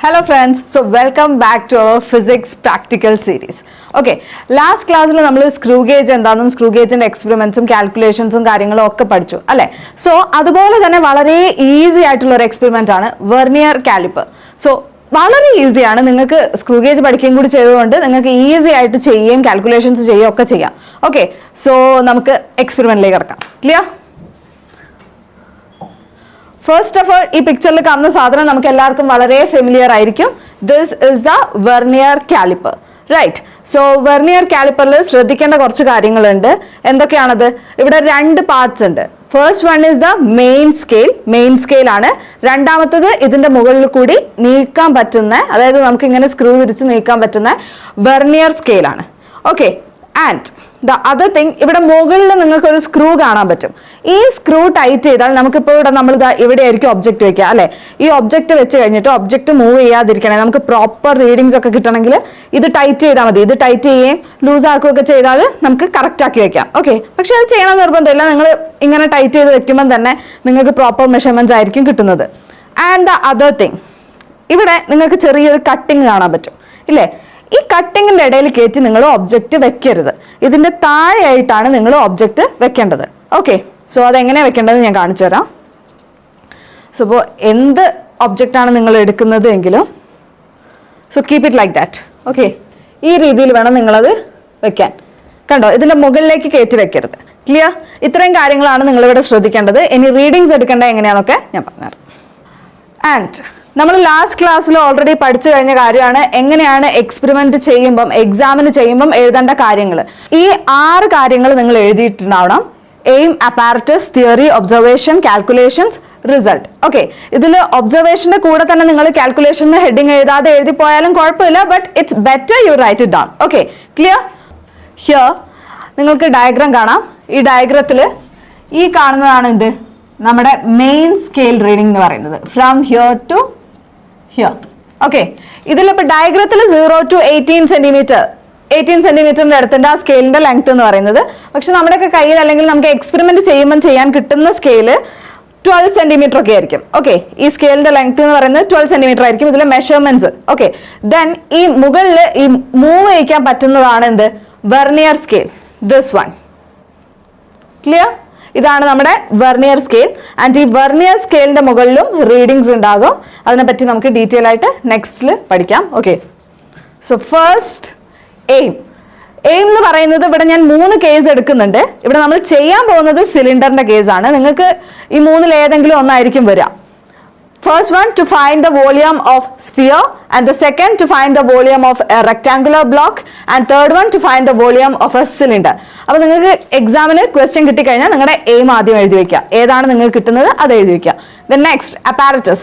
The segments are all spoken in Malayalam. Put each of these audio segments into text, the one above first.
Hello friends, so welcome back to our physics practical series. Okay, last class we have screw gauge and screw gauge and experiments and calculations and കാര്യങ്ങളും ഒക്കെ പഠിച്ചു അല്ലേ. സോ അതുപോലെ തന്നെ വളരെ ഈസി ആയിട്ടുള്ള ഒരു എക്സ്പെരിമെന്റ് ആണ് വെർനിയർ കാലിപ്പർ. സോ വളരെ ഈസി ആണ്, നിങ്ങൾക്ക് സ്ക്രൂ ഗേജ് പഠിക്കുകയും കൂടി ചെയ്തുകൊണ്ട് നിങ്ങൾക്ക് ഈസി ആയിട്ട് ചെയ്യുകയും കാൽക്കുലേഷൻസ് ചെയ്യുകയും ഒക്കെ ചെയ്യാം. ഓക്കെ, സോ നമുക്ക് എക്സ്പെരിമെന്റിലേക്ക് കിടക്കാം. ക്ലിയർ? ഫസ്റ്റ് ഓഫ് ഓൾ ഈ പിക്ചറിൽ കാണുന്ന സാധനം നമുക്ക് എല്ലാവർക്കും വളരെ ഫെമിലിയർ ആയിരിക്കും. This is the vernier caliper, right? So vernier കാലിപ്പറിൽ ശ്രദ്ധിക്കേണ്ട കുറച്ച് കാര്യങ്ങളുണ്ട്. എന്തൊക്കെയാണത്? ഇവിടെ രണ്ട് പാർട്സ് ഉണ്ട്. First one is the main scale ആണ്. രണ്ടാമത്തത് ഇതിന്റെ മുകളിൽ കൂടി നീക്കാൻ പറ്റുന്ന, അതായത് നമുക്ക് ഇങ്ങനെ സ്ക്രൂ തിരിച്ച് നീക്കാൻ പറ്റുന്ന വെർനിയർ സ്കെയിൽ ആണ്. Okay, and the other thing, ഇവിടെ മുകളിൽ നിങ്ങൾക്ക് ഒരു സ്ക്രൂ കാണാൻ പറ്റും. ഈ സ്ക്രൂ ടൈറ്റ് ചെയ്താൽ നമുക്കിപ്പോൾ നമ്മൾ ഇവിടെ ആയിരിക്കും ഒബ്ജക്റ്റ് വെക്കുക അല്ലെ. ഈ ഒബ്ജക്റ്റ് വെച്ച് കഴിഞ്ഞിട്ട് ഒബ്ജക്റ്റ് മൂവ് ചെയ്യാതിരിക്കണേ, നമുക്ക് പ്രോപ്പർ റീഡിങ്സ് ഒക്കെ കിട്ടണമെങ്കിൽ ഇത് ടൈറ്റ് ചെയ്താൽ മതി. ഇത് ടൈറ്റ് ചെയ്യുകയും ലൂസ് ആക്കുകയൊക്കെ ചെയ്താൽ നമുക്ക് കറക്റ്റ് ആക്കി വെക്കാം. ഓക്കെ, പക്ഷെ അത് ചെയ്യണം നിർബന്ധമില്ല. നിങ്ങൾ ഇങ്ങനെ ടൈറ്റ് ചെയ്ത് വെക്കുമ്പോൾ തന്നെ നിങ്ങൾക്ക് പ്രോപ്പർ മെഷർമെന്റ്സ് ആയിരിക്കും കിട്ടുന്നത്. ആൻഡ് ദ അതർ തിങ്, ഇവിടെ നിങ്ങൾക്ക് ചെറിയൊരു കട്ടിങ് കാണാൻ പറ്റും ഇല്ലേ. ഈ കട്ടിങ്ങിന്റെ ഇടയിൽ കയറ്റി നിങ്ങൾ ഒബ്ജക്റ്റ് വെക്കരുത്. ഇതിന്റെ താഴെയായിട്ടാണ് നിങ്ങൾ ഒബ്ജക്റ്റ് വെക്കേണ്ടത്. ഓക്കെ, സോ അതെങ്ങനെയാണ് വെക്കേണ്ടത് ഞാൻ കാണിച്ചു തരാം. സോ ഇപ്പോൾ എന്ത് ഒബ്ജക്റ്റ് ആണ് നിങ്ങൾ എടുക്കുന്നത് എങ്കിലും, so keep it like that. Okay, ഈ രീതിയിൽ വേണം നിങ്ങളത് വെക്കാൻ. കണ്ടോ, ഇതിന്റെ മുകളിലേക്ക് കയറ്റി വെക്കരുത്. ക്ലിയർ? ഇത്രയും കാര്യങ്ങളാണ് നിങ്ങളിവിടെ ശ്രദ്ധിക്കേണ്ടത്. ഇനി റീഡിങ്സ് എടുക്കേണ്ടത് എങ്ങനെയാണെന്നൊക്കെ ഞാൻ പറഞ്ഞുതരാം. ആൻഡ് നമ്മൾ ലാസ്റ്റ് ക്ലാസ്സിൽ ഓൾറെഡി പഠിച്ചു കഴിഞ്ഞ കാര്യമാണ് എങ്ങനെയാണ് എക്സ്പെരിമെന്റ് ചെയ്യുമ്പം, എക്സാമിന് ചെയ്യുമ്പം എഴുതേണ്ട കാര്യങ്ങൾ. ഈ 6 കാര്യങ്ങൾ നിങ്ങൾ എഴുതിയിട്ടുണ്ടാവണം. Aim, apparatus, theory, observation, calculations, result. Okay, ഇതിൽ ഒബ്സർവേഷന്റെ കൂടെ തന്നെ നിങ്ങൾ കാൽക്കുലേഷന് ഹെഡിങ് എഴുതാതെ എഴുതി പോയാലും കുഴപ്പമില്ല, but it's better you write it down. Okay, clear? Here നിങ്ങൾക്ക് ഡയഗ്രാം കാണാം. ഈ ഡയഗ്രത്തിൽ ഈ കാണുന്നതാണ് ഇത് നമ്മുടെ മെയിൻ സ്കെയിൽ റീഡിംഗ് എന്ന് പറയുന്നത്, from here to here. Okay, ഇതിലിപ്പോൾ ഡയഗ്രത്തിൽ 0 to 18 സെന്റിമീറ്റർ, 18 സെന്റിമീറ്ററിന്റെ അടുത്തിന്റെ ആ സ്കെയിലിന്റെ ലെങ്ത് എന്ന് പറയുന്നത്. പക്ഷെ നമ്മുടെയൊക്കെ കയ്യിൽ അല്ലെങ്കിൽ നമുക്ക് എക്സ്പെരിമെന്റ് ചെയ്യുമ്പോൾ ചെയ്യാൻ കിട്ടുന്ന സ്കെയില് 12 സെന്റിമീറ്റർ ഒക്കെ ആയിരിക്കും. ഓക്കെ, ഈ സ്കെയിലിന്റെ ലെങ്ത് എന്ന് പറയുന്നത് 12 സെന്റിമീറ്റർ ആയിരിക്കും ഇതിലെ മെഷർമെന്റ്സ്. ഓക്കെ, ദെൻ ഈ മുകളിൽ ഈ മൂവ് ചെയ്യിക്കാൻ പറ്റുന്നതാണ് എന്ത്? Vernier scale, this one. Clear? ഇതാണ് നമ്മുടെ വെർനിയർ സ്കെയിൽ. ആൻഡ് ഈ വെർനിയർ സ്കെയിലിന്റെ മുകളിലും റീഡിങ്സ് ഉണ്ടാകും. അതിനെപ്പറ്റി നമുക്ക് ഡീറ്റെയിൽ ആയിട്ട് നെക്സ്റ്റിൽ പഠിക്കാം. ഓക്കെ, സോ ഫസ്റ്റ് എയിം എന്ന് പറയുന്നത്, ഇവിടെ ഞാൻ 3 കേസ് എടുക്കുന്നുണ്ട്. ഇവിടെ നമ്മൾ ചെയ്യാൻ പോകുന്നത് സിലിണ്ടറിന്റെ കേസാണ്. നിങ്ങൾക്ക് ഈ 3-ൽ ഏതെങ്കിലും ഒന്നായിരിക്കും വരിക. First one, to find the volume of sphere, and the second to find the volume of a rectangular block, and third one to find the volume of a cylinder. അപ്പോൾ നിങ്ങൾക്ക് എക്സാമിന് ക്വസ്റ്റ്യൻ കിട്ടിക്കഴിഞ്ഞാൽ നിങ്ങളുടെ എയിം ആദ്യം എഴുതി വെക്കുക. ഏതാണ് നിങ്ങൾക്ക് കിട്ടുന്നത് അത് എഴുതി വെക്കുക. Then next, apparatus,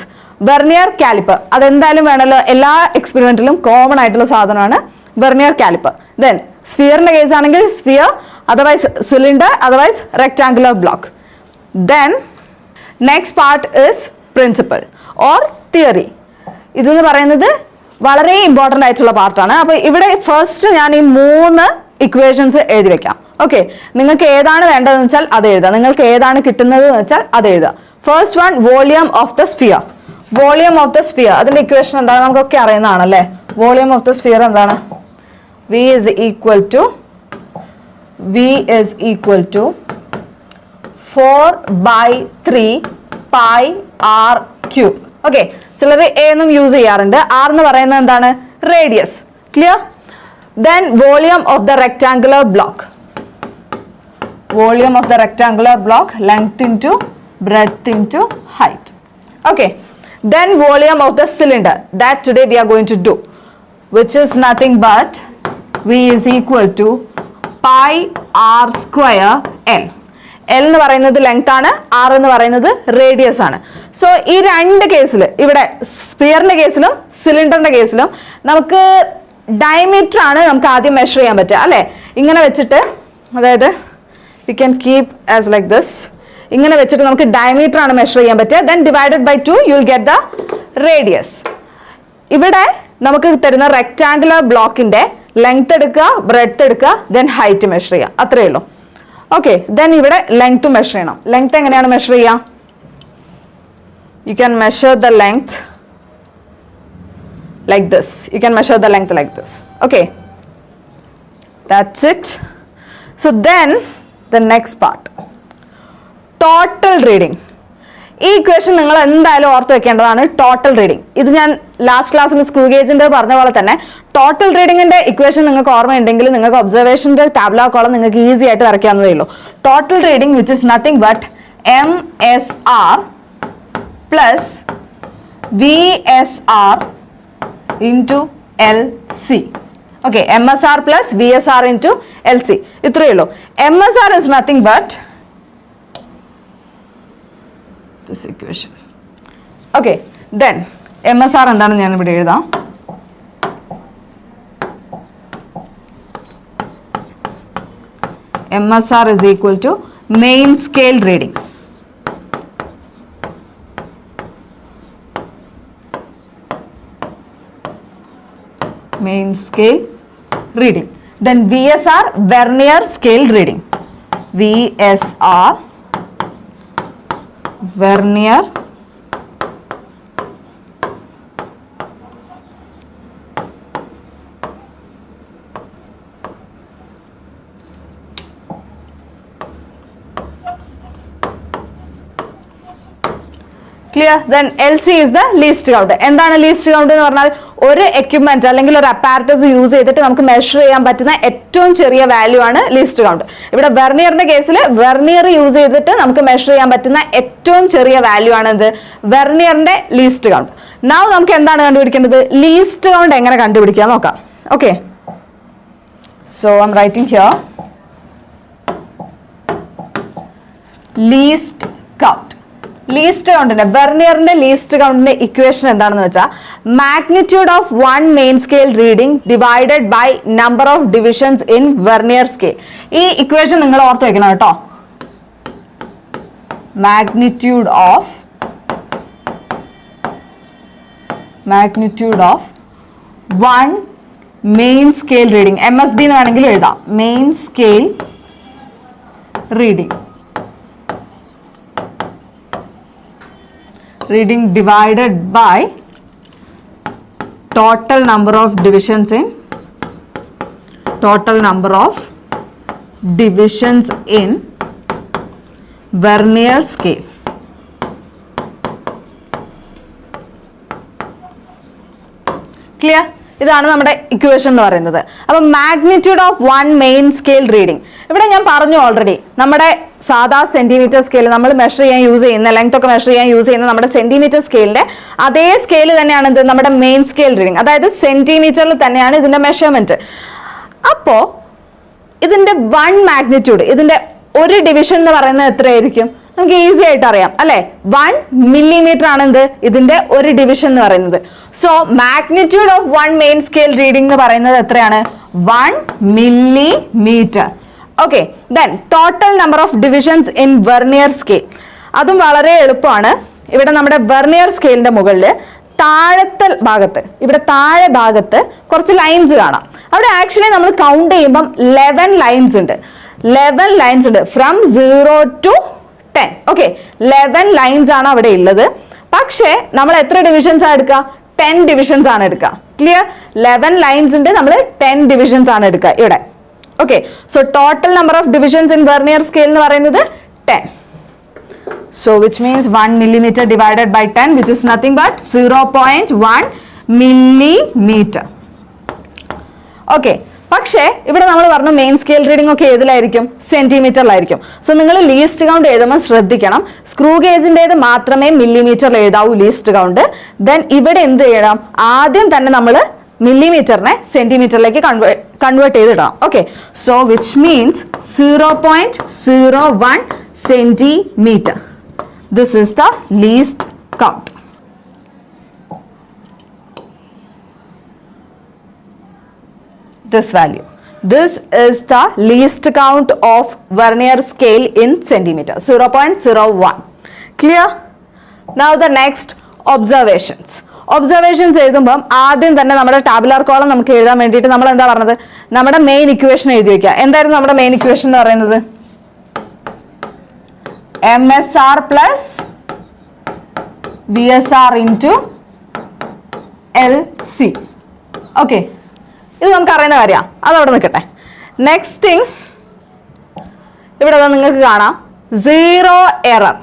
vernier caliper. അതെന്തായാലും വേണമല്ലോ, എല്ലാ എക്സ്പെരിമെന്റിലും കോമൺ ആയിട്ടുള്ള സാധനമാണ് വെർനിയർ കാലിപ്പർ. Then സ്ഫിയറിന്റെ കേസ് ആണെങ്കിൽ sphere, otherwise cylinder, otherwise rectangular block. Then next part is principle or theory. ഇതെന്ന് പറയുന്നത് വളരെ ഇമ്പോർട്ടൻ്റ് ആയിട്ടുള്ള പാർട്ടാണ്. അപ്പോൾ ഇവിടെ ഫസ്റ്റ് ഞാൻ ഈ 3 ഇക്വേഷൻസ് എഴുതി വെക്കാം. ഓക്കെ, നിങ്ങൾക്ക് ഏതാണ് വേണ്ടതെന്ന് വെച്ചാൽ അത് എഴുതുക. നിങ്ങൾക്ക് ഏതാണ് കിട്ടുന്നത് എന്ന് വെച്ചാൽ അത് എഴുതുക. First one, volume of the sphere. Volume of the sphere, അതിന്റെ ഇക്വേഷൻ എന്താണ്? നമുക്കൊക്കെ അറിയുന്നതാണല്ലേ. വോളിയം ഓഫ് ദ സ്ഫിയർ എന്താണ്? V is equal to 4/3 pi r cube. Okay, ചിലർ എ എന്നും യൂസ് ചെയ്യാറുണ്ട്. ആർ എന്ന് പറയുന്നത് എന്താണ്? Radius. Clear? Then volume of the rectangular block. Volume of the rectangular block, length into breadth into height. Okay, then volume of the cylinder, that today we are going to do, which is nothing but V is equal to pi r square L. L എന്ന് പറയുന്നത് ലെങ്ത് ആണ്, R എന്ന് പറയുന്നത് റേഡിയസ് ആണ്. സോ ഈ 2 കേസിൽ, ഇവിടെ സ്ഫിയറിന്റെ കേസിലും സിലിണ്ടറിന്റെ കേസിലും നമുക്ക് ഡയമീറ്റർ ആണ് നമുക്ക് ആദ്യം മെഷർ ചെയ്യാൻ പറ്റുക അല്ലെ. ഇങ്ങനെ വെച്ചിട്ട്, അതായത് we can keep as like this. ഇങ്ങനെ വെച്ചിട്ട് നമുക്ക് ഡയമീറ്റർ ആണ് മെഷർ ചെയ്യാൻ പറ്റുക. Then divided by 2 you will get the radius. ഇവിടെ നമുക്ക് തരുന്ന റെക്ടാങ്കുലർ ബ്ലോക്കിന്റെ ലെങ്ത് എടുക്കുക, ബ്രെഡ്ത്ത് എടുക്കുക, ദെൻ ഹൈറ്റ് മെഷർ ചെയ്യുക. അത്രയേ ഉള്ളൂ. ഓക്കെ, ദെൻ ഇവിടെ ലെങ്ത് മെഷർ ചെയ്യണം. ലെങ്ത് എങ്ങനെയാണ് മെഷർ ചെയ്യുക? You can measure the length like this. You can measure the length like this. Okay, that's it. So then the next part, total reading. ഈ ഇക്വേഷൻ നിങ്ങൾ എന്തായാലും ഓർത്ത് വെക്കേണ്ടതാണ്, ടോട്ടൽ റീഡിംഗ്. ഇത് ഞാൻ ലാസ്റ്റ് ക്ലാസ്സിൽ സ്ക്രൂ ഗേജിന്റെ പറഞ്ഞ പോലെ തന്നെ ടോട്ടൽ റീഡിങ്ങിന്റെ ഇക്വേഷൻ നിങ്ങൾക്ക് ഓർമ്മയുണ്ടെങ്കിൽ നിങ്ങൾക്ക് ഒബ്സർവേഷന്റെ ടാബ്ല കോളം നിങ്ങൾക്ക് ഈസി ആയിട്ട് വരയ്ക്കാവുന്നതേ ഉള്ളൂ. Total reading which is nothing but MSR plus VSR into LC. Okay, MSR plus VSR into LC. ഇത്രയേ ഉള്ളൂ. MSR is nothing but this equation. Okay, then MSR എന്താണെന്ന് ഞാൻ ഇവിടെ എഴുതാം. MSR is equal to main scale reading. Main scale reading. Then VSR, Vernier scale reading. VSR, Vernier clear. Then LC is the least count. എന്താണ് least count എന്ന് പറഞ്ഞാൽ ഒരു എക്യുപ്മെന്റ് അല്ലെങ്കിൽ ഒരു അപ്പാരറ്റസ് യൂസ് ചെയ്തിട്ട് നമുക്ക് മെഷർ ചെയ്യാൻ പറ്റുന്ന ഏറ്റവും ചെറിയ വാല്യൂ ആണ് ലീസ്റ്റ് കൗണ്ട്. ഇവിടെ വെർനിയറിന്റെ കേസിൽ വെർനിയർ യൂസ് ചെയ്തിട്ട് നമുക്ക് മെഷർ ചെയ്യാൻ പറ്റുന്ന ഏറ്റവും ചെറിയ വാല്യൂ ആണ് എന്ത്, വെർനിയറിന്റെ ലീസ്റ്റ് കൗണ്ട്. നൗ നമുക്ക് എന്താണ് കണ്ടുപിടിക്കേണ്ടത്, ലീസ്റ്റ് കൗണ്ട് എങ്ങനെ കണ്ടുപിടിക്കാൻ നോക്കാം. Okay, so I am writing here least count. Least കൗണ്ടിന്റെ വെർനിയറിന്റെ ലീസ്റ്റ് കൗണ്ടിന്റെ ഇക്വേഷൻ എന്താണെന്ന് വെച്ചാൽ magnitude of one main scale reading divided by number of divisions in vernier scale. ഈ ഇക്വേഷൻ നിങ്ങൾ ഓർത്ത് വെക്കണം കേട്ടോ. Magnitude of one main scale reading, MSD എന്ന് വേണമെങ്കിൽ എഴുതാം, main scale reading divided by total number of divisions in Vernier scale. Clear? ഇതാണ് നമ്മുടെ ഇക്വേഷൻ എന്ന് പറയുന്നത്. അപ്പൊ magnitude of one main scale reading, ഇവിടെ ഞാൻ പറഞ്ഞു ഓൾറെഡി, നമ്മുടെ സാധാ സെന്റിമീറ്റർ സ്കെയിൽ നമ്മൾ മെഷർ ചെയ്യാൻ യൂസ് ചെയ്യുന്ന, ലെങ്ത് ഒക്കെ മെഷർ ചെയ്യാൻ യൂസ് ചെയ്യുന്ന നമ്മുടെ സെന്റിമീറ്റർ സ്കെയിലിന്റെ അതേ സ്കെയിൽ തന്നെയാണ് ഇത് നമ്മുടെ മെയിൻ സ്കെയിൽ റീഡിംഗ്. അതായത് സെന്റിമീറ്ററിൽ തന്നെയാണ് ഇതിന്റെ മെഷർമെന്റ്. അപ്പോ ഇതിന്റെ വൺ മാഗ്നിറ്റ്യൂഡ്, ഇതിന്റെ ഒരു ഡിവിഷൻ എന്ന് പറയുന്നത് എത്രയായിരിക്കും? നമുക്ക് ഈസി ആയിട്ട് അറിയാം അല്ലെ, 1 millimeter ആണ് എന്ത് ഇതിന്റെ ഒരു ഡിവിഷൻ എന്ന് പറയുന്നത്. So magnitude of one main scale reading എന്ന് പറയുന്നത് എത്രയാണ്? 1 millimeter. Okay, then total number of divisions in vernier scale. അതും വളരെ എളുപ്പമാണ്. ഇവിടെ നമ്മുടെ വെർനിയർ സ്കെയിലിന്റെ മുകളിൽ താഴത്തെ ഭാഗത്ത്, ഇവിടെ താഴെ ഭാഗത്ത് കുറച്ച് ലൈൻസ് കാണാം. അവിടെ ആക്ച്വലി നമ്മൾ കൗണ്ട് ചെയ്യുമ്പം 11 ലൈൻസ് ഉണ്ട്. 11 ലൈൻസ് ഉണ്ട് ഫ്രം 0 to 10. ഓക്കെ, 11 ലൈൻസ് ആണ് അവിടെ ഉള്ളത്. പക്ഷേ നമ്മൾ എത്ര ഡിവിഷൻസ് ആണ് എടുക്കുക? 10 ഡിവിഷൻസ് ആണ് എടുക്കുക. ക്ലിയർ? 11 ലൈൻസ് ഉണ്ട്, നമ്മൾ 10 ഡിവിഷൻസ് ആണ് എടുക്കുക ഇവിടെ. Okay, so total number of divisions in vernier scale എന്ന് പറയുന്നത് 10. So which means 1 millimeter divided by 10, which is nothing but 0.1 millimeter. Okay, പക്ഷേ ഇവിടെ നമ്മൾ പറഞ്ഞു മെയിൻ സ്കെയിൽ റീഡിംഗ് ഒക്കെ ഏതിലായിരിക്കും? സെന്റിമീറ്ററിലായിരിക്കും. സോ നിങ്ങൾ ലീസ്റ്റ് കൗണ്ട് എഴുതുമ്പോൾ ശ്രദ്ധിക്കണം, സ്ക്രൂ ഗേജിൻ്റെത് മാത്രമേ മില്ലിമീറ്ററിൽ എഴുതാവൂ ലീസ്റ്റ് കൗണ്ട്. ദെൻ ഇവിടെ എന്ത് ചെയ്യണം? ആദ്യം തന്നെ നമ്മൾ മില്ലിമീറ്ററിനെ സെന്റിമീറ്ററിലേക്ക് കൺവേർട്ട് ചെയ്തിടണം. Okay, so which means 0.01 centimeter. This is the least count. This value. This is the least count of Vernier scale in centimeter, 0.01. Clear? Now the next observations. Observations എഴുതുമ്പോൾ ആദ്യം തന്നെ നമ്മുടെ ടാബുലാർ കോളം നമുക്ക് എഴുതാൻ വേണ്ടിയിട്ട് നമ്മൾ എന്താ പറഞ്ഞത്? നമ്മുടെ മെയിൻ ഇക്വേഷൻ എഴുതി വെക്കുക. എന്തായിരുന്നു നമ്മുടെ മെയിൻ ഇക്വേഷൻ എന്ന് പറയുന്നത്? MSR plus VSR into LC. Okay, ഇത് നമുക്ക് അറിയുന്ന കാര്യമാണ്, അതവിടെ നിൽക്കട്ടെ. നെക്സ്റ്റ് തിങ്, ഇവിടെ നിങ്ങൾക്ക് കാണാം സീറോ എറർ.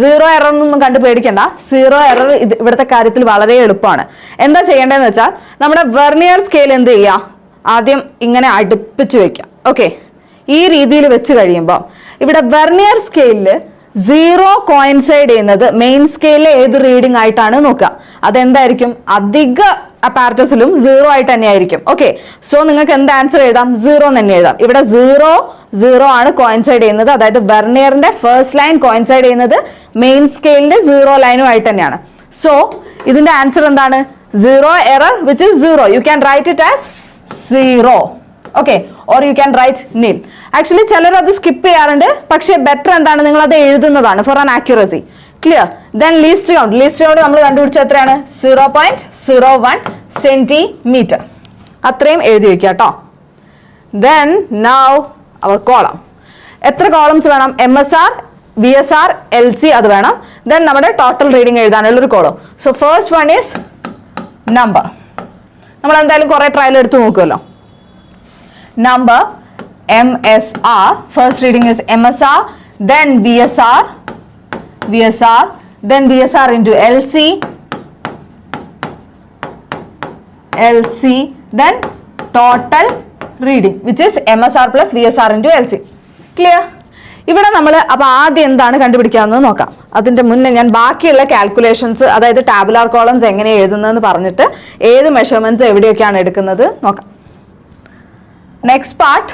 സീറോ എറർ എന്നൊന്നും കണ്ടു പേടിക്കണ്ട. സീറോ എറർ ഇവിടുത്തെ കാര്യത്തിൽ വളരെ എളുപ്പമാണ്. എന്താ ചെയ്യേണ്ടതെന്ന് വെച്ചാൽ നമ്മുടെ വെർനിയർ സ്കെയിൽ എന്ത് ചെയ്യുക, ആദ്യം ഇങ്ങനെ അടുപ്പിച്ച് വെക്കാം. ഓക്കെ, ഈ രീതിയിൽ വെച്ച് കഴിയുമ്പോൾ ഇവിടെ വെർനിയർ സ്കെയിലിൽ സീറോ കോയിൻസൈഡ് ചെയ്യുന്നത് മെയിൻ സ്കെയിലിലെ ഏത് റീഡിംഗ് ആയിട്ടാണ് നോക്കുക. അതെന്തായിരിക്കും, അധിക അപ്പാരറ്റസിലും സീറോ ആയിട്ട് തന്നെ ആയിരിക്കും. ഓക്കെ, സോ നിങ്ങൾക്ക് എന്ത് ആൻസർ എഴുതാം, സീറോ തന്നെ എഴുതാം. ഇവിടെ സീറോ ആണ് കോയിൻസൈഡ് ചെയ്യുന്നത്, അതായത് വെർനിയറിന്റെ ഫസ്റ്റ് ലൈൻ കോയിൻസൈഡ് ചെയ്യുന്നത് മെയിൻ സ്കെയിലിന്റെ സീറോ ലൈനും ആയിട്ട് തന്നെയാണ്. സോ ഇതിന്റെ ആൻസർ എന്താണ്, zero error which is zero. You can write it as zero. Okay, or you can write nil. Actually ചിലർ അത് സ്കിപ്പ് ചെയ്യാറുണ്ട്, പക്ഷേ ബെറ്റർ എന്താണ്, നിങ്ങൾ അത് എഴുതുന്നതാണ് for an accuracy. Clear? Then least count നമ്മൾ കണ്ടുപിടിച്ച എത്രയാണ്, 0.01 സെന്റിമീറ്റർ. അത്രയും എഴുതി വെക്കുക കേട്ടോ. Then now our column. എത്ര കോളംസ് വേണം, MSR, VSR, LC അത് വേണം. ദെൻ നമ്മുടെ ടോട്ടൽ റീഡിംഗ് എഴുതാനുള്ളൊരു column. So first one is number. നമ്മൾ എന്തായാലും കുറെ ട്രയൽ എടുത്ത് നോക്കുമല്ലോ. Number MSR, first reading is MSR, then VSR, then VSR into LC, then total reading which is MSR plus VSR into LC. Clear? ഇവിടെ നമ്മൾ അപ്പോൾ ആദ്യം എന്താണ് കണ്ടുപിടിക്കാമെന്ന് നോക്കാം. അതിൻ്റെ മുന്നേ ഞാൻ ബാക്കിയുള്ള കാൽക്കുലേഷൻസ്, അതായത് ടാബുലാർ കോളംസ് എങ്ങനെ എഴുതുന്നതെന്ന് പറഞ്ഞിട്ട് ഏത് മെഷർമെന്റ്സ് എവിടെയൊക്കെയാണ് എടുക്കുന്നത് നോക്കാം. നെക്സ്റ്റ് പാർട്ട്,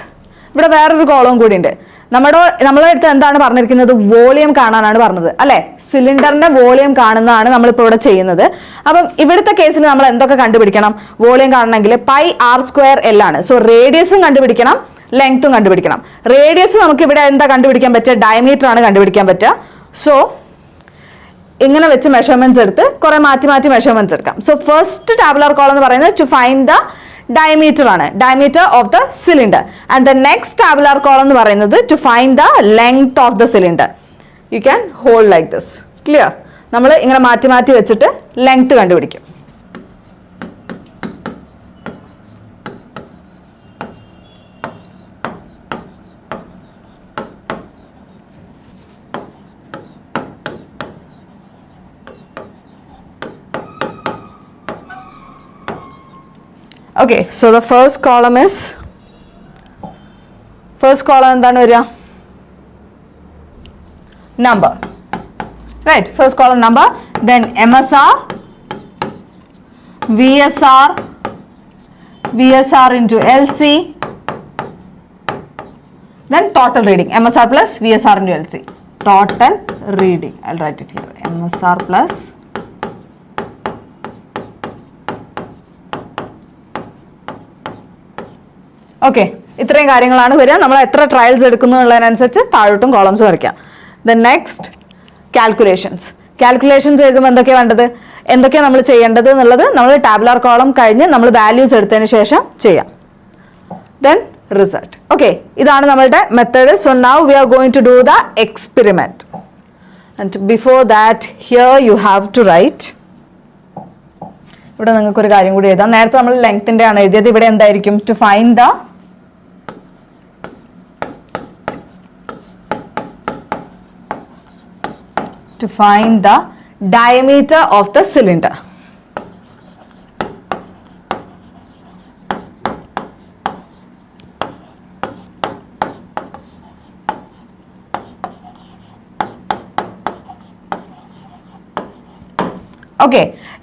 ഇവിടെ വേറൊരു കോളവും കൂടി ഉണ്ട്. നമ്മളെ അടുത്ത് എന്താണ് പറഞ്ഞിരിക്കുന്നത്, വോളിയം കാണാനാണ് പറഞ്ഞത് അല്ലെ. സിലിണ്ടറിന്റെ വോളിയം കാണുന്നതാണ് നമ്മളിപ്പോൾ ഇവിടെ ചെയ്യുന്നത്. അപ്പം ഇവിടുത്തെ കേസിൽ നമ്മൾ എന്തൊക്കെ കണ്ടുപിടിക്കണം, വോളിയം കാണണമെങ്കിൽ πr²L ആണ്. സോ റേഡിയസും കണ്ടുപിടിക്കണം, ലെങ്ത്തും കണ്ടുപിടിക്കണം. റേഡിയസ് നമുക്ക് ഇവിടെ എന്താ കണ്ടുപിടിക്കാൻ പറ്റുക, ഡയമീറ്റർ ആണ് കണ്ടുപിടിക്കാൻ പറ്റുക. സോ ഇങ്ങനെ വെച്ച് മെഷർമെന്റ്സ് എടുത്ത് കുറെ മാറ്റി മെഷർമെന്റ്സ് എടുക്കാം. സോ ഫസ്റ്റ് ടാബുലാർ കോളം എന്ന് പറയുന്നത് ടു ഫൈൻഡ് ദ diameter ആണ്, diameter of the cylinder, and the next tabular column എന്ന് പറയുന്നത് to find the length of the cylinder. You can hold like this. Clear? നമ്മൾ ഇങ്ങനെ മാറ്റി വെച്ചിട്ട് ലെങ്ത് കണ്ടുപിടിക്കും. Okay, so the first column എന്താണ് വരിക, number, right? First column number, then MSR, VSR into LC, then total reading, MSR plus VSR into LC, total reading. I'll write it here, MSR plus okay. ഇത്രയും കാര്യങ്ങളാണ് വരിക. നമ്മൾ എത്ര ട്രയൽസ് എടുക്കുന്നു എന്നുള്ളതിനനുസരിച്ച് താഴോട്ടും കോളംസ് വരയ്ക്കാം. ദ നെക്സ്റ്റ് കാൽക്കുലേഷൻസ് എഴുതുമ്പോൾ എന്തൊക്കെയാണ് വേണ്ടത്, എന്തൊക്കെയാണ് നമ്മൾ ചെയ്യേണ്ടത് എന്നുള്ളത് നമ്മൾ ടാബുലാർ കോളം കഴിഞ്ഞ് നമ്മൾ വാല്യൂസ് എടുത്തതിന് ശേഷം ചെയ്യാം. Then result. ഓക്കെ, ഇതാണ് നമ്മളുടെ method. So now we are going to do the experiment. And before that here you have to write. ഇവിടെ നിങ്ങൾക്കൊരു കാര്യം കൂടി എഴുതാം. നേരത്തെ നമ്മൾ ലെങ്ത്തിന്റെ ആണ് എഴുതിയത്, ഇവിടെ എന്തായിരിക്കും, to find the diameter of the cylinder. ഓക്കെ,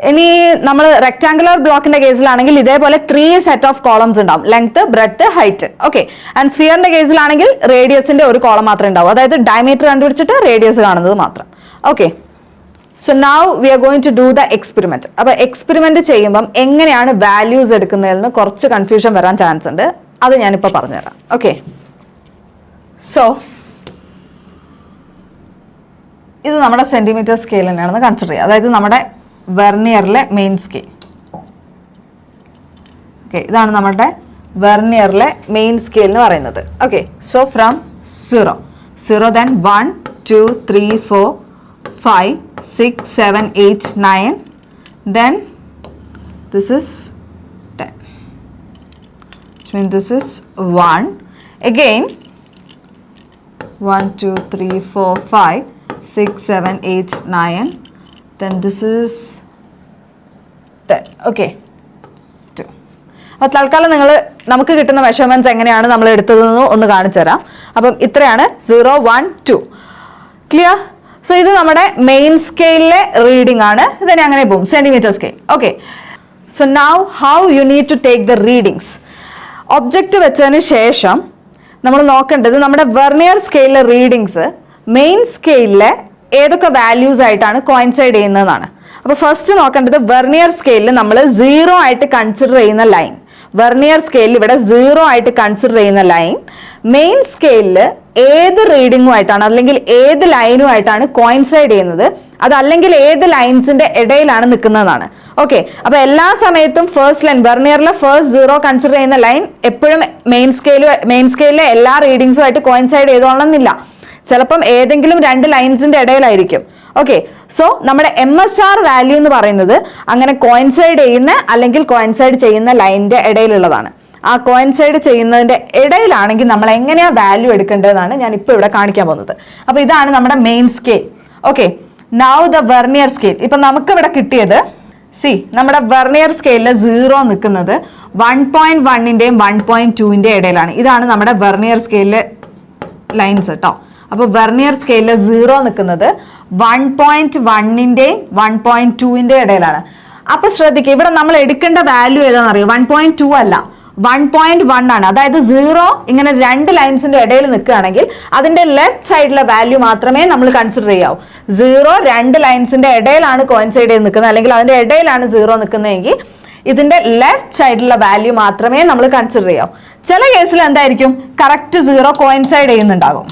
ഇനി നമ്മൾ റെക്ടാങ്കുലർ ബ്ലോക്കിന്റെ കേസിലാണെങ്കിൽ ഇതേപോലെ 3 സെറ്റ് ഓഫ് കോളംസ് ഉണ്ടാവും, length, breadth, height. Okay, and സ്ഫിയറിന്റെ കേസിലാണെങ്കിൽ റേഡിയസിന്റെ ഒരു കോളം മാത്രമേ ഉണ്ടാവും, അതായത് ഡയമീറ്റർ കണ്ടുപിടിച്ചിട്ട് റേഡിയസ് കാണുന്നത് മാത്രം. Okay, so now we are going to do the experiment. അപ്പൊ എക്സ്പെരിമെന്റ് ചെയ്യുമ്പം എങ്ങനെയാണ് വാല്യൂസ് എടുക്കുന്നതെന്ന് കുറച്ച് കൺഫ്യൂഷൻ വരാൻ ചാൻസ് ഉണ്ട്, അത് ഞാനിപ്പോൾ പറഞ്ഞുതരാം. ഓക്കെ, സോ ഇത് നമ്മുടെ സെന്റിമീറ്റർ സ്കെയിൽ തന്നെയാണെന്ന് കൺസിഡർ ചെയ്യുക, അതായത് നമ്മുടെ വെർനിയറിലെ മെയിൻ സ്കെയിൽ. ഓക്കെ, ഇതാണ് നമ്മുടെ വെർനിയറിലെ മെയിൻ സ്കെയിൽ എന്ന് പറയുന്നത്. Okay, so from 0 then 1 2 3 4 5 6 7 8 9, then this is 10, which means this is 1. Again 1 2 3 4 5 6 7 8 9, then this is 10. Okay, 2. അപ്പോൾ തൽക്കാലം നമുക്ക് കിട്ടുന്ന മെഷർമെന്റ്സ് എങ്ങനെയാണ് നമ്മൾ എടുത്തതെന്ന് ഒന്ന് കാണിച്ചു തരാം. അപ്പം ഇത്രയാണ് 0 1 2. ക്ലിയർ? സോ ഇത് നമ്മുടെ മെയിൻ സ്കെയിലിലെ റീഡിംഗ് ആണ്. ഇതിനെ അങ്ങനെ പോകും, centimetre scale. Okay, so now how you need to take the readings. Object വെച്ചതിന് ശേഷം നമ്മൾ നോക്കേണ്ടത് നമ്മുടെ വെർനിയർ സ്കെയിലിലെ റീഡിങ്സ് മെയിൻ സ്കെയിലിലെ ഏതൊക്കെ വാല്യൂസ് ആയിട്ടാണ് കോയിൻസൈഡ് ചെയ്യുന്നതെന്നാണ്. അപ്പോൾ ഫസ്റ്റ് നോക്കേണ്ടത് വെർനിയർ സ്കെയിലിൽ നമ്മൾ 0 ആയിട്ട് കൺസിഡർ ചെയ്യുന്ന ലൈൻ, വെർനിയർ സ്കെയിലിൽ ഇവിടെ 0 ആയിട്ട് കൺസിഡർ ചെയ്യുന്ന ലൈൻ മെയിൻ സ്കെയിലിൽ ഏത് റീഡിങ്ങുമായിട്ടാണ് അല്ലെങ്കിൽ ഏത് ലൈനുമായിട്ടാണ് കോയിൻസൈഡ് ചെയ്യുന്നത്, അതല്ലെങ്കിൽ ഏത് ലൈൻസിന്റെ ഇടയിലാണ് നിൽക്കുന്നതാണ്. ഓക്കെ, അപ്പൊ എല്ലാ സമയത്തും ഫസ്റ്റ് ലൈൻ വെർനിയറിലെ ഫസ്റ്റ് 0 കൺസിഡർ ചെയ്യുന്ന ലൈൻ എപ്പോഴും മെയിൻ സ്കെയിലിലെ എല്ലാ റീഡിങ്സുമായിട്ട് കോയിൻസൈഡ് ചെയ്തോളണമെന്നില്ല. ചിലപ്പം ഏതെങ്കിലും 2 ലൈൻസിന്റെ ഇടയിലായിരിക്കും. ഓക്കെ, സോ നമ്മുടെ MSR വാല്യൂ എന്ന് പറയുന്നത് അങ്ങനെ കോയിൻസൈഡ് ചെയ്യുന്ന അല്ലെങ്കിൽ കോയിൻസൈഡ് ചെയ്യുന്ന ലൈനിന്റെ ഇടയിലുള്ളതാണ്. ആ കോയിൻസൈഡ് ചെയ്യുന്നതിന്റെ ഇടയിലാണെങ്കിൽ നമ്മൾ എങ്ങനെയാ വാല്യൂ എടുക്കേണ്ടതെന്നാണ് ഞാൻ ഇപ്പോൾ ഇവിടെ കാണിക്കാൻ പോകുന്നത്. അപ്പൊ ഇതാണ് നമ്മുടെ main scale. Okay, now the vernier scale. ഇപ്പൊ നമുക്ക് ഇവിടെ കിട്ടിയത് നമ്മുടെ വെർനിയർ സ്കെയിലിൽ 0 നിൽക്കുന്നത് 1.1ന്റെയും 1.2ന്റെയും ഇടയിലാണ്. ഇതാണ് നമ്മുടെ വെർനിയർ സ്കെയിലിലെ ലൈൻസ് കേട്ടോ. അപ്പൊ വെർനിയർ സ്കെയിലിൽ 0 നിൽക്കുന്നത് 1.1ന്റെയും 1.2ന്റെയും ഇടയിലാണ്. അപ്പൊ ശ്രദ്ധിക്കുക, ഇവിടെ നമ്മൾ എടുക്കേണ്ട വാല്യൂ ഏതാണെന്ന് അറിയോ? 1.2 അല്ല, 1.1 ആണ്. അതായത് 0 ഇങ്ങനെ 2 ലൈൻസിന്റെ ഇടയിൽ നിൽക്കുകയാണെങ്കിൽ അതിന്റെ ലെഫ്റ്റ് സൈഡിലെ വാല്യൂ മാത്രമേ നമ്മൾ കൺസിഡർ ചെയ്യാവൂ. 0 2 ലൈൻസിന്റെ ഇടയിലാണ് കോയിൻസൈഡ് ചെയ്ത് നിൽക്കുന്നത്, അല്ലെങ്കിൽ അതിന്റെ ഇടയിലാണ് 0 നിൽക്കുന്നതെങ്കിൽ ഇതിന്റെ ലെഫ്റ്റ് സൈഡിലുള്ള വാല്യൂ മാത്രമേ നമ്മൾ കൺസിഡർ ചെയ്യാവൂ. ചില കേസിൽ എന്തായിരിക്കും, കറക്റ്റ് 0 കോയിൻസൈഡ് ചെയ്യുന്നുണ്ടാകും.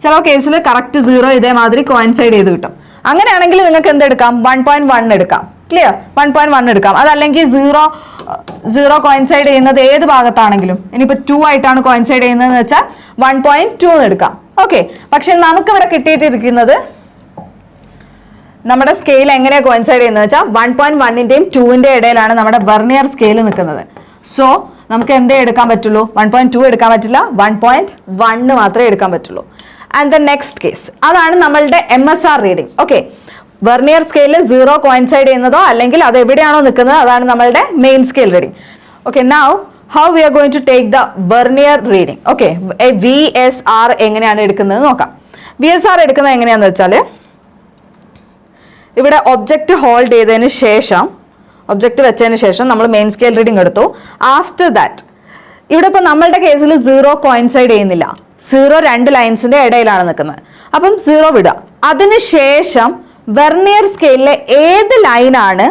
ചില കേസിൽ കറക്റ്റ് 0 ഇതേമാതിരി കോയിൻസൈഡ് ചെയ്ത് കിട്ടും. അങ്ങനെയാണെങ്കിൽ നിങ്ങൾക്ക് എന്തെടുക്കാം, 1.1 എടുക്കാം. ക്ലിയർ? 1.1 എടുക്കാം. അതല്ലെങ്കിൽ 0 കോയിൻസൈഡ് ചെയ്യുന്നത് ഏത് ഭാഗത്താണെങ്കിലും, ഇനിയിപ്പോൾ 2 ആയിട്ടാണ് കോയിൻസൈഡ് ചെയ്യുന്നതെന്ന് വെച്ചാൽ 1.2 എടുക്കാം. ഓക്കെ, പക്ഷെ നമുക്ക് ഇവിടെ കിട്ടിയിട്ടിരിക്കുന്നത് നമ്മുടെ സ്കെയിൽ എങ്ങനെയാണ് കോയിൻസൈഡ് ചെയ്യുന്നത് വെച്ചാൽ 1.1ന്റെയും 2ന്റെയും ഇടയിലാണ് നമ്മുടെ വെർനിയർ സ്കെയിൽ നിൽക്കുന്നത്. സോ നമുക്ക് എന്തേ എടുക്കാൻ പറ്റുള്ളൂ, 1.2 എടുക്കാൻ പറ്റില്ല, 1.1 മാത്രമേ എടുക്കാൻ പറ്റുള്ളൂ. ആൻഡ് ദ നെക്സ്റ്റ് കേസ്, അതാണ് നമ്മളുടെ MSR റീഡിംഗ്. ഓക്കെ, വെർനിയർ സ്കെയിലിൽ 0 കോയിൻസൈഡ് ചെയ്യുന്നതോ അല്ലെങ്കിൽ അത് എവിടെയാണോ നിൽക്കുന്നത് അതാണ് നമ്മളുടെ main scale reading. Okay, now how we are going to take the vernier reading. Okay, VSR എങ്ങനെയാണ് എടുക്കുന്നത് നോക്കാം. VSR എടുക്കുന്നത് എങ്ങനെയാണെന്ന് വെച്ചാൽ ഇവിടെ ഒബ്ജക്റ്റ് ഹോൾഡ് ചെയ്തതിന് ശേഷം, ഒബ്ജക്റ്റ് വെച്ചതിന് ശേഷം നമ്മൾ മെയിൻ സ്കെയിൽ റീഡിംഗ് എടുത്തു. ആഫ്റ്റർ ദാറ്റ് ഇവിടെ ഇപ്പോൾ നമ്മളുടെ കേസിൽ 0 കോയിൻസൈഡ് ചെയ്യുന്നില്ല, 0 2 ലൈൻസിന്റെ ഇടയിലാണ് നിൽക്കുന്നത്. അപ്പം 0 വിടുക. അതിനുശേഷം വെർനിയർ സ്കെയിലിലെ ഏത് ലൈനാണ്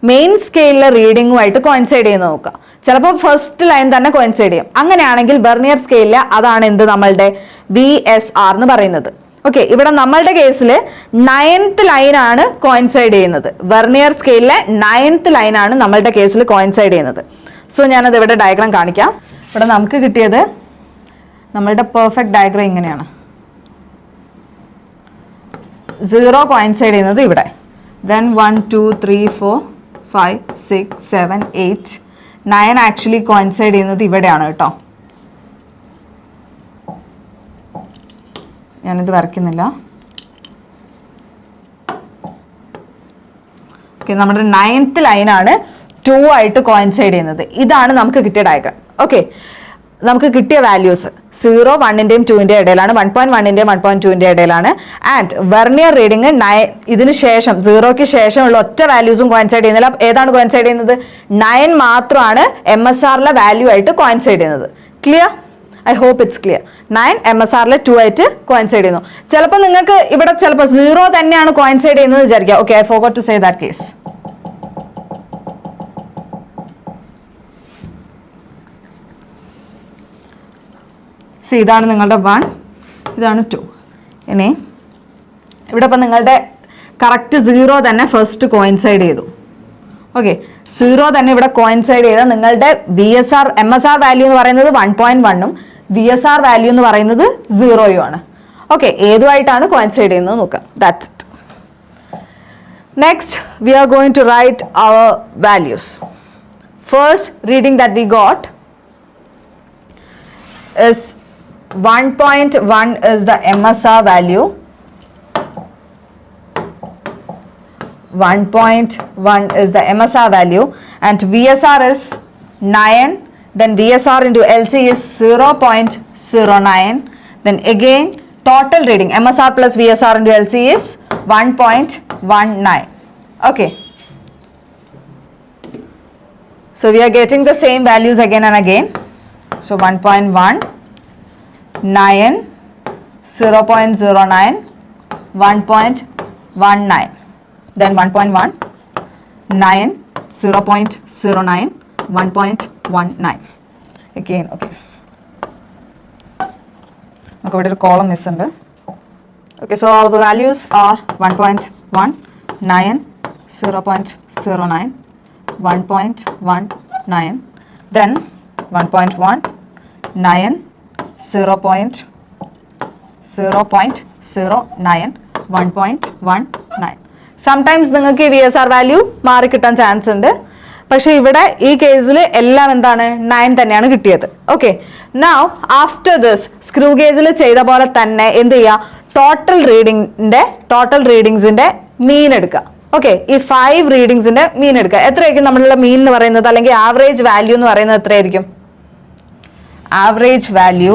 മെയിൻ സ്കെയിലിലെ റീഡിങ്ങുമായിട്ട് കോയിൻസൈഡ് ചെയ്യുന്നത് നോക്കുക. ചിലപ്പോൾ ഫസ്റ്റ് ലൈൻ തന്നെ കോയിൻസൈഡ് ചെയ്യും. അങ്ങനെയാണെങ്കിൽ വെർനിയർ സ്കെയിലിലെ അതാണ് എന്ത് നമ്മളുടെ VSR എന്ന് പറയുന്നത്. ഓക്കെ, ഇവിടെ നമ്മളുടെ കേസിൽ 9th ലൈനാണ് കോയിൻസൈഡ് ചെയ്യുന്നത്. വെർനിയർ സ്കെയിലിലെ 9th ലൈനാണ് നമ്മളുടെ കേസിൽ കോയിൻസൈഡ് ചെയ്യുന്നത്. സോ ഞാനത് ഇവിടെ ഡയഗ്രാം കാണിക്കാം. ഇവിടെ നമുക്ക് കിട്ടിയത് നമ്മളുടെ പെർഫെക്റ്റ് ഡയഗ്രാം ഇങ്ങനെയാണ്. 0 കോയിൻസൈഡ് ചെയ്യുന്നത് ഇവിടെ, ദെൻ 1 2 3 4 5 6 7 8 9 ആക്ച്വലി കോയിൻസൈഡ് ചെയ്യുന്നത് ഇവിടെയാണ് കേട്ടോ. ഞാനിത് വരയ്ക്കുന്നില്ല. ഓക്കെ, നമ്മുടെ 9th ലൈനാണ് 2 ആയിട്ട് കോയിൻസൈഡ് ചെയ്യുന്നത്. ഇതാണ് നമുക്ക് കിട്ടിയ ഡയഗ്രാം. ഓക്കെ, നമുക്ക് കിട്ടിയ വാല്യൂസ് 0 1ന്റെയും 2ന്റെയും ഇടയിലാണ്, 1.1ന്റെയും 1.2ന്റെയും ഇടയിലാണ്. ആൻഡ് വെർനിയർ റീഡിംഗ് ഇതിന് ശേഷം 0ക്ക് ശേഷമുള്ള ഒറ്റ വാല്യൂസും കോയിൻസൈഡ് ചെയ്യുന്നില്ല. ഏതാണ് കോയിൻസൈഡ് ചെയ്യുന്നത്? 9 മാത്രമാണ് MSRലെ വാല്യൂ ആയിട്ട് കോയിൻസൈഡ് ചെയ്യുന്നത്. Clear? I hope it's clear. 9 MSRലെ 2 ആയിട്ട് കോയിൻസൈഡ് ചെയ്യുന്നു. ചിലപ്പോൾ നിങ്ങൾക്ക് ഇവിടെ ചിലപ്പോൾ 0 തന്നെയാണ് കോയിൻസൈഡ് ചെയ്യുന്നത് വിചാരിക്കുക. Okay, I forgot to say that case. So ഇതാണ് നിങ്ങളുടെ 1, ഇതാണ് 2. ഇനി ഇവിടെ ഇപ്പം നിങ്ങളുടെ കറക്റ്റ് 0 തന്നെ ഫസ്റ്റ് കോയിൻസൈഡ് ചെയ്തു. ഓക്കെ, 0 തന്നെ ഇവിടെ കോയിൻസൈഡ് ചെയ്താൽ നിങ്ങളുടെ MSR വാല്യൂ എന്ന് പറയുന്നത് 1.1ഉം VSR വാല്യൂ എന്ന് പറയുന്നത് 0യും ആണ്. ഓക്കെ, ഏതുമായിട്ടാണ് കോയിൻസൈഡ് ചെയ്യുന്നത് നോക്കാം. That's it. Next, we are going to write our values. First reading that we got is 1.1 is the MSR value. 1.1 is the MSR value and VSR is 9. Then VSR into LC is 0.09. Then again total reading MSR plus VSR into LC is 1.19. Okay. So we are getting the same values again and again. So 1.1, 9, 0.09, 1.19. Then 1.1, 9, 0.09, 1.19. Again, okay. Okay, a column is under. Okay, so our values are 1.1, 9, 0.09, 1.19, then 1.1, 9, 0.09, 1.19. Sometimes നിങ്ങൾക്ക് VSR വാല്യൂ മാറി കിട്ടാൻ ചാൻസ് ഉണ്ട്. പക്ഷെ ഇവിടെ ഈ കേസിൽ എല്ലാം എന്താണ് 9 തന്നെയാണ് കിട്ടിയത്. Okay, now after this screw ഗേജിൽ ചെയ്ത പോലെ തന്നെ എന്ത് ചെയ്യുക, ടോട്ടൽ റീഡിങ്സിന്റെ മീൻ എടുക്കുക. ഓക്കെ, ഈ 5 റീഡിങ്സിന്റെ മീൻ എടുക്കുക. എത്രയായിരിക്കും നമ്മളുടെ മീൻ എന്ന് പറയുന്നത്, അല്ലെങ്കിൽ ആവറേജ് വാല്യൂ എന്ന് പറയുന്നത് എത്രയായിരിക്കും? Average value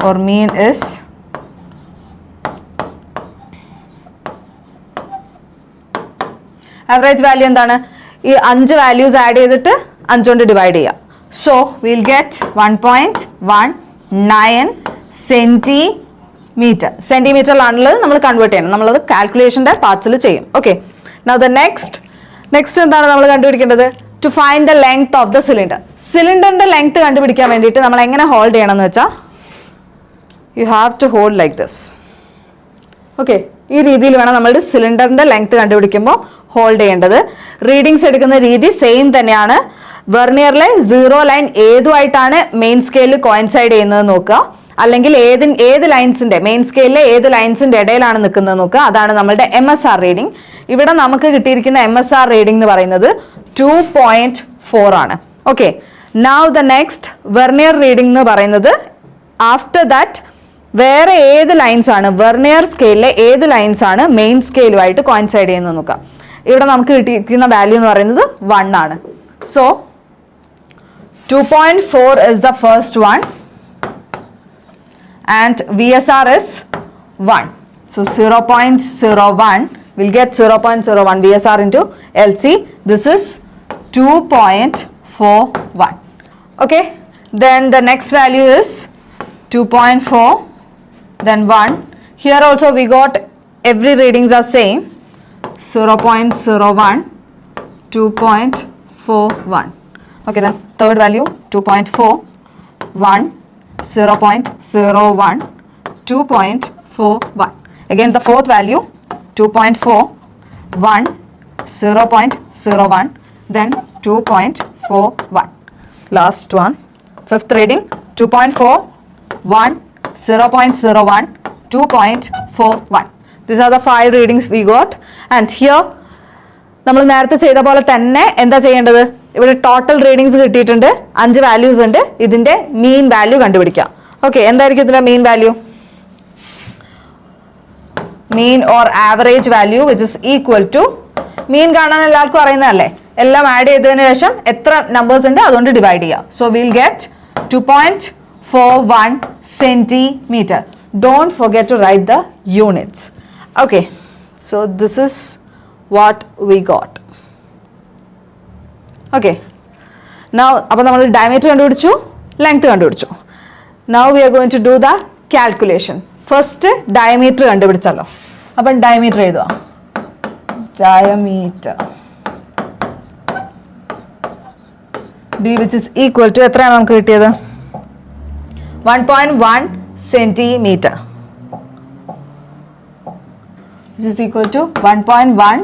or mean is average value എന്താണ്? ഈ 5 വാല്യൂസ് ആഡ് ചെയ്തിട്ട് 5 കൊണ്ട് ഡിവൈഡ് ചെയ്യാം. So will get 1.19 centimetre. സെന്റിമീറ്ററിലാണുള്ളത് നമ്മൾ കൺവേർട്ട് ചെയ്യണം. നമ്മളത് കാൽക്കുലേഷന്റെ പാർട്സിൽ ചെയ്യും. ഓക്കെ, നൗ ദ നെക്സ്റ്റ് എന്താണ് നമ്മൾ കണ്ടുപിടിക്കേണ്ടത്? To find the length of the cylinder. സിലിണ്ടറിന്റെ ലെങ്ത് കണ്ടുപിടിക്കാൻ വേണ്ടിയിട്ട് നമ്മൾ എങ്ങനെ ഹോൾഡ് ചെയ്യണം എന്ന് വെച്ചാൽ, you have to hold like this. Okay, ഈ രീതിയിൽ വേണം നമ്മളുടെ സിലിണ്ടറിന്റെ ലെങ്ത് കണ്ടുപിടിക്കുമ്പോൾ ഹോൾഡ് ചെയ്യേണ്ടത്. റീഡിങ്സ് എടുക്കുന്ന രീതി സെയിം തന്നെയാണ്. വെർണിയറിലെ 0 ലൈൻ ഏതുമായിട്ടാണ് മെയിൻ സ്കെയിലിൽ കോയിൻസൈഡ് ചെയ്യുന്നത് നോക്കുക, അല്ലെങ്കിൽ ഏത് ലൈൻസിന്റെ മെയിൻ സ്കെയിലിലെ ഏത് ലൈൻസിന്റെ ഇടയിലാണ് നിൽക്കുന്നത് നോക്കുക. അതാണ് നമ്മളുടെ MSR റീഡിംഗ്. ഇവിടെ നമുക്ക് കിട്ടിയിരിക്കുന്ന MSR റീഡിംഗ് എന്ന് പറയുന്നത് 2.4 ആണ്. Okay, now the next vernier reading എന്ന് പറയുന്നത് ആഫ്റ്റർ ദാറ്റ് വേറെ ഏത് ലൈൻസ് ആണ്, വെർണിയർ സ്കെയിലിലെ ഏത് ലൈൻസ് ആണ് മെയിൻ സ്കെയിലുമായിട്ട് കോയിൻസൈഡ് ചെയ്യുന്നത് നോക്കാം. ഇവിടെ നമുക്ക് കിട്ടിയിരിക്കുന്ന വാല്യൂ എന്ന് പറയുന്നത് 1 ആണ്. So 2.4 is the first one and VSR is 1. So 0.01 will get 0.01 VSR into LC. This is 2.41. Okay, then the next value is 2.4, then 1. Here also we got every readings are same. 0.01, 2.41. Okay, then third value 2.4, 1, 0.01, 2.41. Again the fourth value 2.4, 1, 0.01, then 2.41. Last one, fifth reading 2.4, 1, 0.01, 2.41. These are the 5 readings we got. And here നമ്മൾ നേരത്തെ ചെയ്ത പോലെ തന്നെ എന്താ ചെയ്യേണ്ടത്? ഇവിടെ ടോട്ടൽ റീഡിങ്സ് കിട്ടിയിട്ടുണ്ട്, 5 വാല്യൂസ് ഉണ്ട്. ഇതിന്റെ മീൻ വാല്യൂ കണ്ടുപിടിക്കാം. ഓക്കെ, എന്തായിരിക്കും ഇതിന്റെ mean value? Mean or average value which is equal to, mean കാണാൻ എല്ലാവർക്കും അറിയുന്നതല്ലേ, എല്ലാം ആഡ് ചെയ്തതിനു ശേഷം എത്ര നമ്പേഴ്സ് ഉണ്ട് അതുകൊണ്ട് ഡിവൈഡ് ചെയ്യാം. So will get 2.41 centimetre. Don't forget to write the units. Okay, so this is what we got. Okay, now അപ്പോൾ നമ്മൾ ഡയമീറ്റർ കണ്ടുപിടിച്ചു, ലെങ്ത് കണ്ടുപിടിച്ചു. Now we are going to do the calculation. First diameter കണ്ടുപിടിച്ചല്ലോ, അപ്പം ഡയമീറ്റർ എഴുതുക. Diameter d which is equal to എത്രയാണ് നമുക്ക് കിട്ടിയത്? 1.1 centimetre. This is equal to 1.1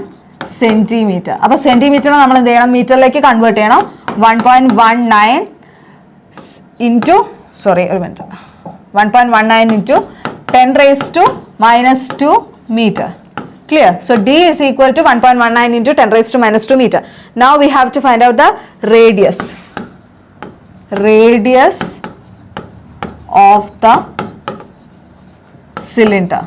centimetre. അപ്പോൾ സെന്റിമീറ്ററിനെ നമ്മൾ എന്ത് ചെയ്യണം? മീറ്ററിലേക്ക് കൺവേർട്ട് ചെയ്യണം. 1.19 into 1.19 into 10⁻⁻² metre. Clear? So D is equal to 1.19 into 10 raised to minus 2 meter. Now we have to find out the radius. Radius of the cylinder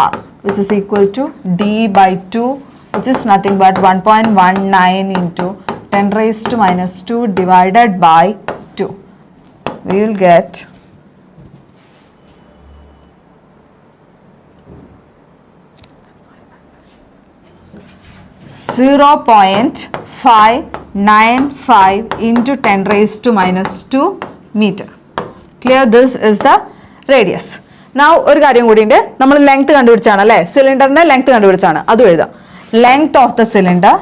R, which is equal to D by 2, which is nothing but 1.19 into 10 raised to minus 2 divided by 2. We will get 0.595 into 10 raised to minus 2 meter. Clear? This is the radius. Now ഒരു കാര്യം കൂടി ഉണ്ട്, നമ്മൾ ലെങ്ത് കണ്ടുപിടിച്ചാണ് അല്ലേ, സിലിണ്ടറിന്റെ ലെങ്ത് കണ്ടുപിടിച്ചാണ്, അതും എഴുതാം. Length of the cylinder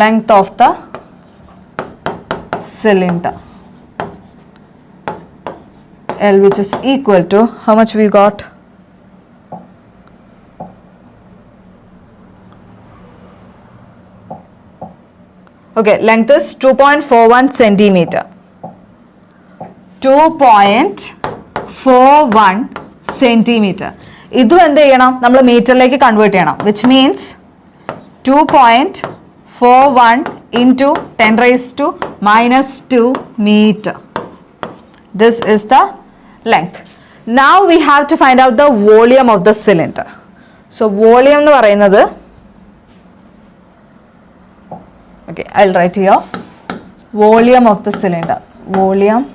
length of the cylinder L, which is equal to how much we got? Okay, length is 2.41 centimeter. 2.41 centimeter. ഇതും എന്ത് ചെയ്യണം, നമ്മൾ മീറ്ററിലേക്ക് കൺവേർട്ട് ചെയ്യണം, which means 2.41 into 10 raised to minus 2 meter. This is the length. Now we have to find out the volume of the cylinder. So volume എന്ന് പറയുന്നത്, okay, I'll write here volume of the cylinder. Volume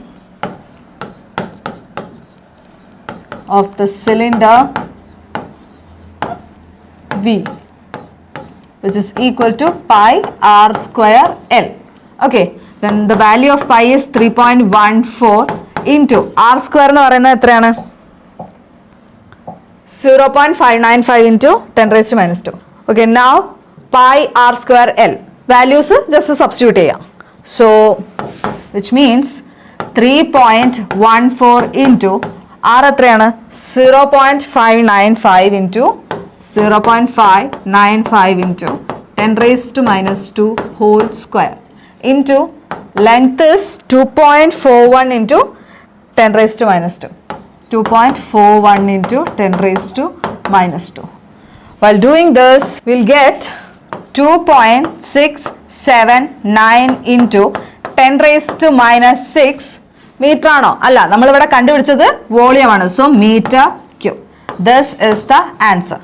of the cylinder V, which is equal to pi r square L. Okay, then the value of pi is 3.14 into r square എന്ന് പറയുന്നത് എത്രയാണ്? 0.595 into 10 raised to minus 2. Okay, now pi r square L values just substitute ചെയ്യാം. So which means 3.14 into r എത്രയാണ്? 0.595 into 0.595 into 10 raised to minus 2 whole square into length is 2.41 into 10 raised to minus 2. 2.41 into 10 raised to minus 2. While doing this, we'll get 2.679 into 10 raised to minus 6 meter ആണോ? അല്ല, നമ്മളിവിടെ കണ്ടുപിടിച്ചത് വോളിയം ആണ്. So meter cube. This is the answer.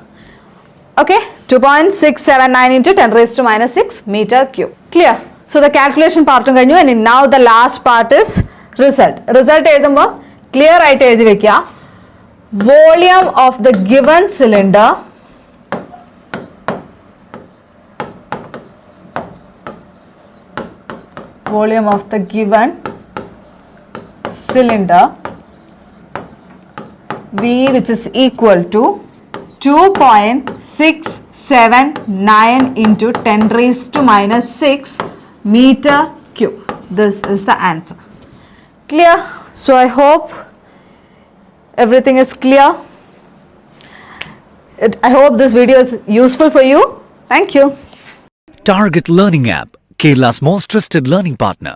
Okay, 2.679 into 10 raised to minus 6 meter cube. Clear? So the calculation part കഴിഞ്ഞു, and now the last part is result. Result എഴുതുമ്പോൾ clear ആയിട്ട് എഴുതി വെക്കുക. Volume of the given cylinder volume of the given cylinder V, which is equal to 2.679 into 10 raised to minus 6 meter cube. This is the answer. Clear? So I hope everything is clear. I hope this video is useful for you. Thank you. Target Learning App, Kerala's most trusted learning partner.